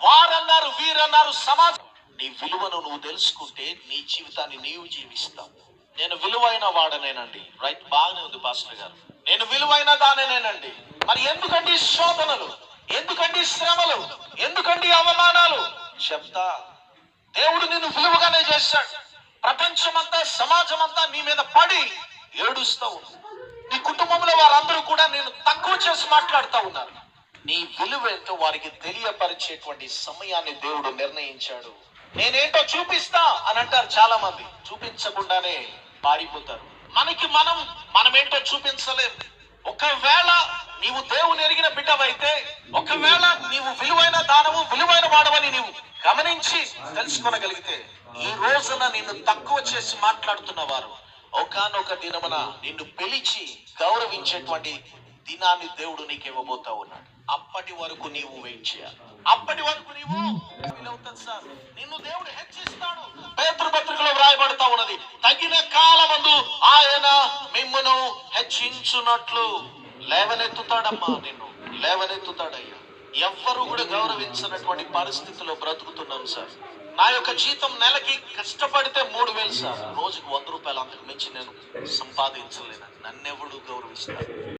వారన్నారు వీరన్నారు సమాజం. నీ విలువను నువ్వు తెలుసుకుంటే నీ జీవితాన్ని నీవు జీవిస్తావు. నేను విలువైన వాడనేనండి. రైట్, బాగానే ఉంది పాస్టర్ గారు. నేను విలువైన దానేనండి. మరి ఎందుకండి శోధనలు, ఎందుకండి శ్రమలు, ఎందుకండి అవమానాలు? చెప్తా. దేవుడు నిన్ను విలువగానే చేశాడు. ప్రపంచమంతా సమాజం అంతా నీ మీద పడి ఏడుస్తావు. నీ కుటుంబంలో వారందరూ కూడా నేను తక్కువ చేసి మాట్లాడుతూ ఉన్నారు. నీ విలువ ఏంటో వారికి తెలియపరిచేటువంటి సమయాన్ని దేవుడు నిర్ణయించాడు. నేనేంటో చూపిస్తా అని అంటారు చాలా మంది. చూపించకుండానే పారిపోతారు. మనమేంటో చూపించలేము. ఒకవేళ నీవు దేవుని ఎరిగిన బిడ్డవైతే, ఒకవేళ నీవు విలువైన దానవు, విలువైన వాడవని నీవు గమనించి తెలుసుకోగలిగితే, ఈ రోజున నిన్ను తక్కువ చేసి మాట్లాడుతున్న వారు ఒకానొక దినమున నిన్ను పిలిచి గౌరవించేటువంటి దినాన్ని దేవుడు నీకు ఇవ్వబోతా ఉన్నాడు. అప్పటి వరకు నీవు వెయిట్ చేయాలి. అప్పటి వరకు నీవు సార్ నిన్ను దేవుడు హెచ్చిస్తాడు. పేతురు పత్రికలో వ్రాయబడతా ఉన్నది, తగిన కాలమందు ఆయన మిమ్మును హెచ్చించున్నట్లు లేవనెత్తుతాడమ్మా. నిన్ను లేవనెత్తుతాడయ్యా. ఎవ్వరు కూడా గౌరవించినటువంటి పరిస్థితిలో బ్రతుకుతున్నాం సార్. నా యొక్క జీతం నెలకి కష్టపడితే 3,000 సార్. రోజుకు 100 రూపాయలు, అంతకు మించి నేను సంపాదించలేను. నన్నెవడు గౌరవిస్తాను?